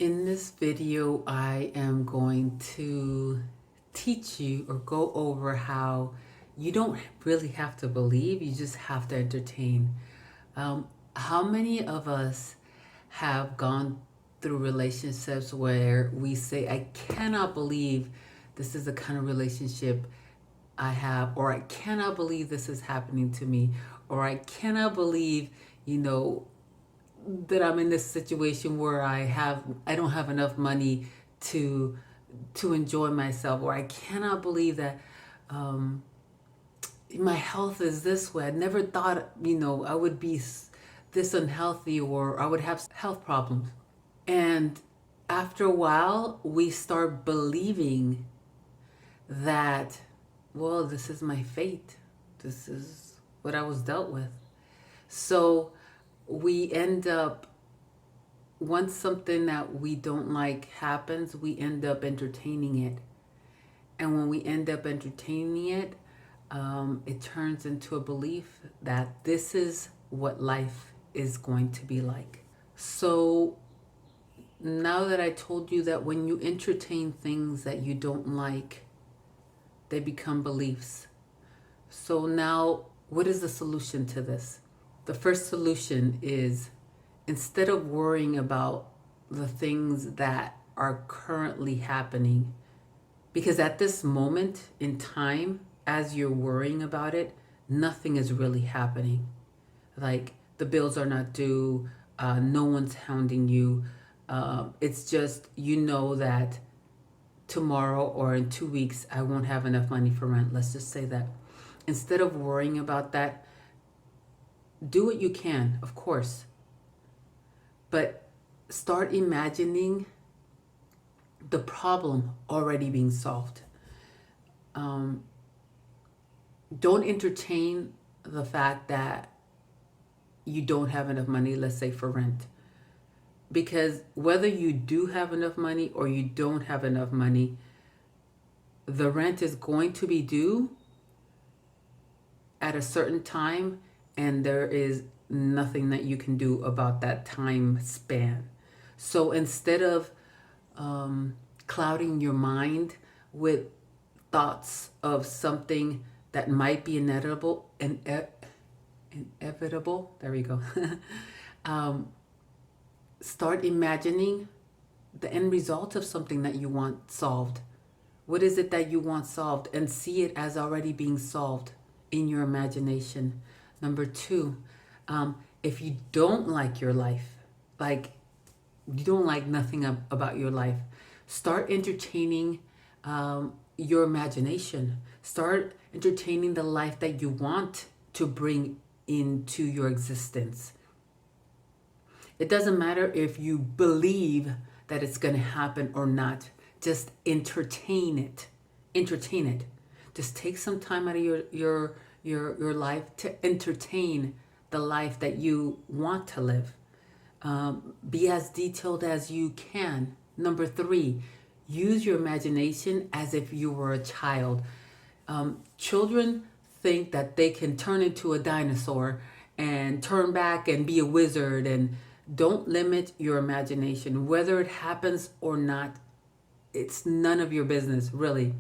In this video, I am going to teach you or go over how you don't really have to believe, you just have to entertain. How many of us have gone through relationships where we say, I cannot believe this is the kind of relationship I have, or I cannot believe this is happening to me, or I cannot believe, that I'm in this situation where I don't have enough money to enjoy myself, or I cannot believe that my health is this way. I never thought I would be this unhealthy, or I would have health problems. And after a while, we start believing that, well, this is my fate. This is what I was dealt with. So we end up, once something that we don't like happens, we end up entertaining it. And when we end up entertaining it, it turns into a belief that this is what life is going to be like. So now that I told you that when you entertain things that you don't like, they become beliefs. So now, what is the solution to this? The first solution is, instead of worrying about the things that are currently happening, because at this moment in time, as you're worrying about it, nothing is really happening. Like, the bills are not due, no one's hounding you. It's just, that tomorrow or in 2 weeks, I won't have enough money for rent. Let's just say that. Instead of worrying about that, do what you can, of course, but start imagining the problem already being solved. Don't entertain the fact that you don't have enough money, let's say for rent. Because whether you do have enough money or you don't have enough money, the rent is going to be due at a certain time, and there is nothing that you can do about that time span. So instead of clouding your mind with thoughts of something that might be inevitable, there we go. Start imagining the end result of something that you want solved. What is it that you want solved? And see it as already being solved in your imagination. Number two, if you don't like your life, like you don't like nothing about your life, start entertaining your imagination. Start entertaining the life that you want to bring into your existence. It doesn't matter if you believe that it's going to happen or not. Just entertain it. Entertain it. Just take some time out of your life to entertain the life that you want to live. Be as detailed as you can. Number three, use your imagination as if you were a child. Children think that they can turn into a dinosaur and turn back and be a wizard, and don't limit your imagination. Whether it happens or not, it's none of your business, really.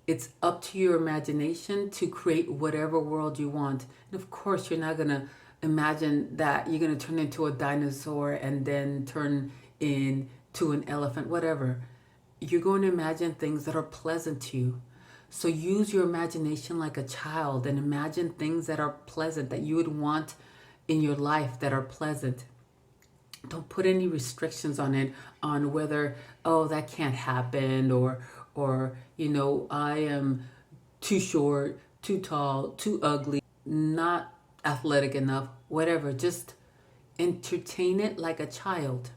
It's up to your imagination to create whatever world you want. And of course, you're not going to imagine that you're going to turn into a dinosaur and then turn into an elephant, whatever. You're going to imagine things that are pleasant to you. So use your imagination like a child and imagine things that are pleasant, that you would want in your life, that are pleasant. Don't put any restrictions on it, on whether, oh, that can't happen, or I am too short, too tall, too ugly, not athletic enough, whatever. Just entertain it like a child.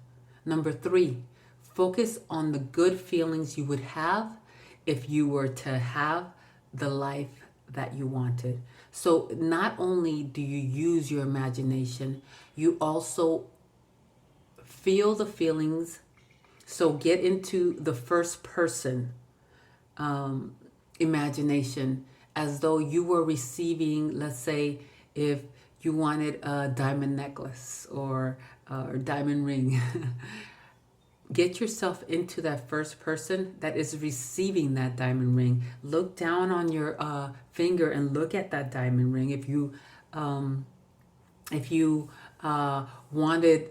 Number three, focus on the good feelings you would have if you were to have the life that you wanted. So not only do you use your imagination, you also feel the feelings. So get into the first person imagination, as though you were receiving, let's say, if you wanted a diamond necklace or diamond ring. Get yourself into that first person that is receiving that diamond ring. Look down on your finger and look at that diamond ring. If you wanted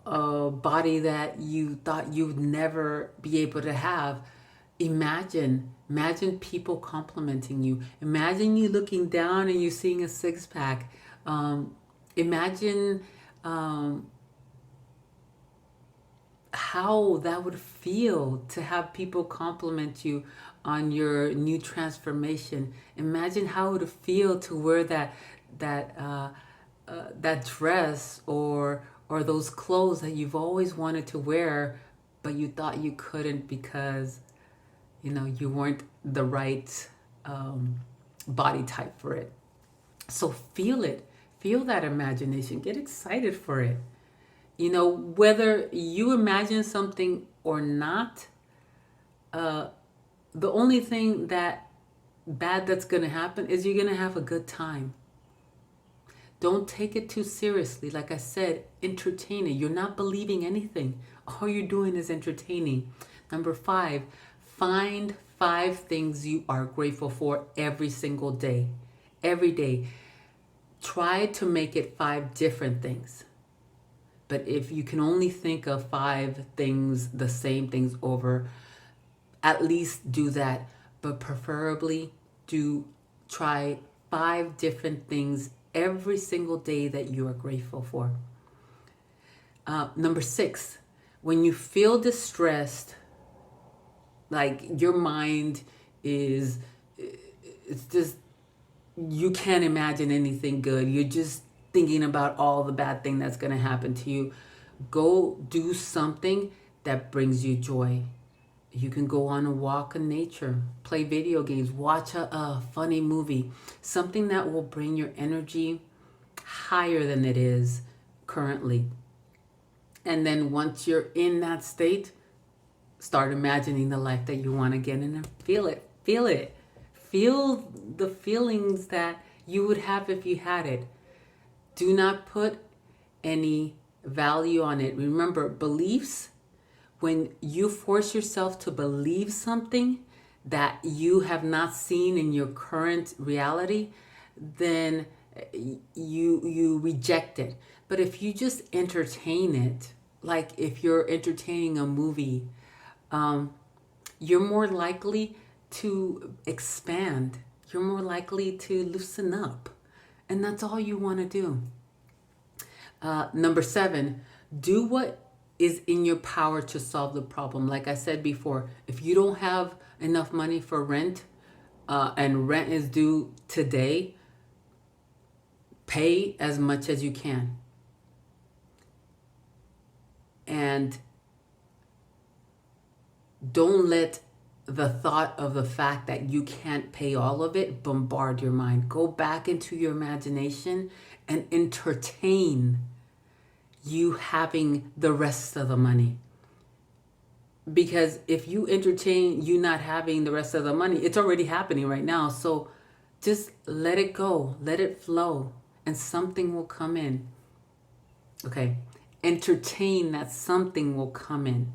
a body that you thought you'd never be able to have, imagine people complimenting you. Imagine you looking down and you seeing a six-pack. Imagine how that would feel to have people compliment you on your new transformation. Imagine how it would feel to wear that dress or those clothes that you've always wanted to wear, but you thought you couldn't because you weren't the right body type for it. So feel it. Feel that imagination. Get excited for it. Whether you imagine something or not, the only thing that's going to happen is you're going to have a good time. Don't take it too seriously. Like I said, entertain it. You're not believing anything. All you're doing is entertaining. Number 5, find 5 things you are grateful for every single day. Every day. Try to make it 5 different things. But if you can only think of 5 things, the same things over, at least do that. But preferably try 5 different things every single day that you are grateful for. Number 6, when you feel distressed, like your mind it's just, you can't imagine anything good. You're just thinking about all the bad thing that's going to happen to you. Go do something that brings you joy. You can go on a walk in nature, play video games, watch a funny movie, something that will bring your energy higher than it is currently. And then once you're in that state, start imagining the life that you want again, and then feel it. Feel the feelings that you would have if you had it. Do not put any value on it. Remember, beliefs, when you force yourself to believe something that you have not seen in your current reality, then you reject it. But if you just entertain it, like if you're entertaining a movie, you're more likely to expand. You're more likely to loosen up. And that's all you want to do. Number 7, do what is in your power to solve the problem. Like I said before, if you don't have enough money for rent, and rent is due today, pay as much as you can. And don't let the thought of the fact that you can't pay all of it bombard your mind. Go back into your imagination and entertain you having the rest of the money. Because if you entertain you not having the rest of the money, it's already happening right now. So just let it go, let it flow, and something will come in. Okay, entertain that something will come in.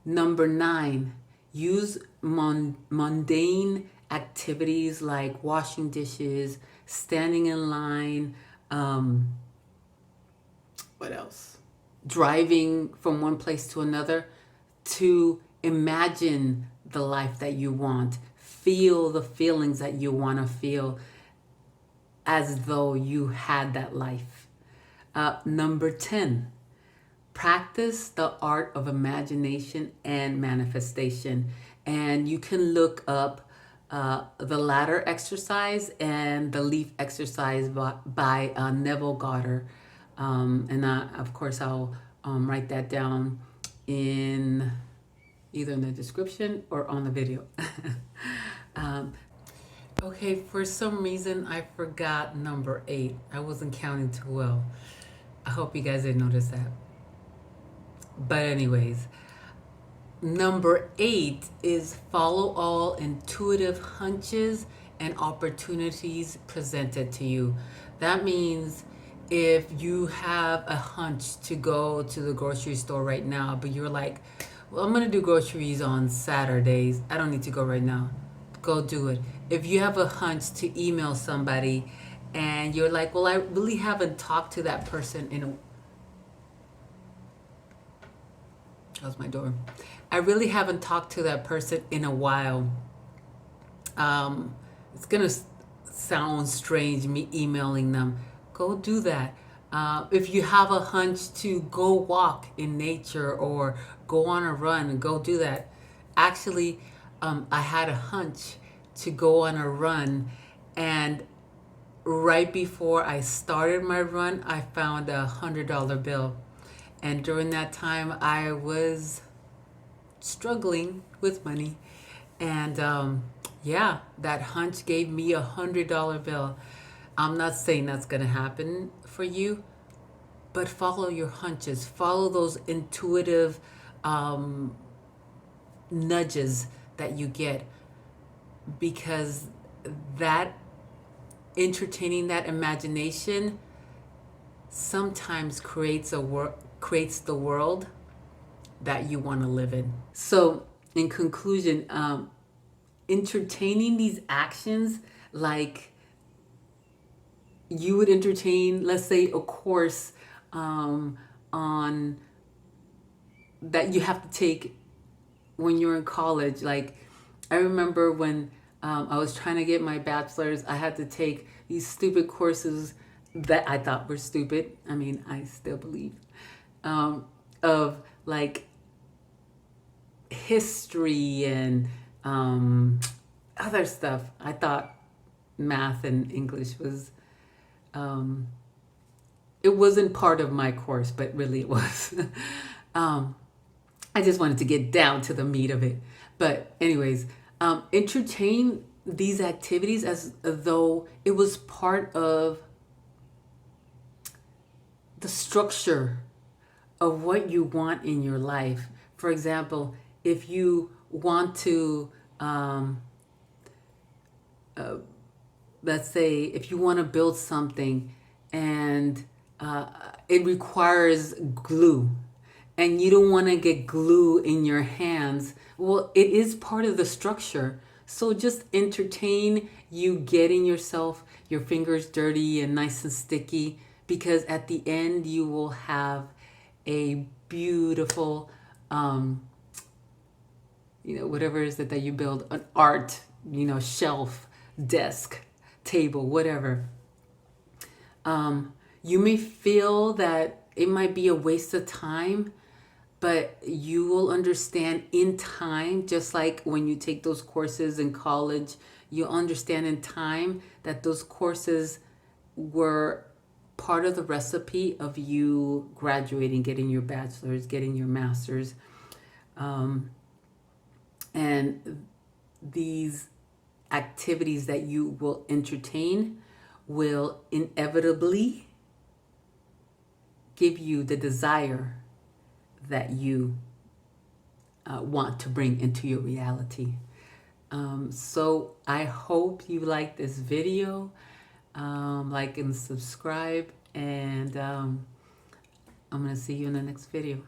Number 9, use mundane activities like washing dishes, standing in line, what else? Driving from one place to another, to imagine the life that you want. Feel the feelings that you want to feel as though you had that life. Number 10, practice the art of imagination and manifestation. And you can look up the ladder exercise and the leaf exercise by Neville Goddard. And of course, I'll write that down in either in the description or on the video. Okay, for some reason, I forgot number 8. I wasn't counting too well. I hope you guys didn't notice that. But anyways, number 8 is follow all intuitive hunches and opportunities presented to you. That means if you have a hunch to go to the grocery store right now, but you're like, well, I'm going to do groceries on Saturdays. I don't need to go right now. Go do it. If you have a hunch to email somebody and you're like, well, I really haven't talked to that person in a... How's my door? I really haven't talked to that person in a while. It's going to sound strange, me emailing them. Go do that. If you have a hunch to go walk in nature or go on a run, go do that. Actually, I had a hunch to go on a run, and right before I started my run, I found $100 bill. And during that time, I was struggling with money. And yeah, that hunch gave me $100 bill. I'm not saying that's going to happen for you, but follow your hunches. Follow those intuitive nudges that you get, because that entertaining that imagination sometimes creates the world that you want to live in. So in conclusion, entertaining these actions, like you would entertain, let's say, a course on that you have to take when you're in college. Like, I remember when I was trying to get my bachelor's, I had to take these stupid courses that I thought were stupid. I mean, I still believe, of like history and other stuff. I thought math and English was, it wasn't part of my course, but really it was. I just wanted to get down to the meat of it. But anyways, entertain these activities as though it was part of the structure of what you want in your life. For example, if you want to, let's say, if you want to build something and it requires glue, and you don't want to get glue in your hands, well, it is part of the structure. So just entertain you getting your fingers dirty and nice and sticky, because at the end you will have a beautiful, whatever it is that you build, an art, shelf, desk, table, whatever. You may feel that it might be a waste of time, but you will understand in time, just like when you take those courses in college, you'll understand in time that those courses were part of the recipe of you graduating, getting your bachelor's, getting your master's. And these activities that you will entertain will inevitably give you the desire that you want to bring into your reality. So I hope you like this video. Like and subscribe, and I'm going to see you in the next video.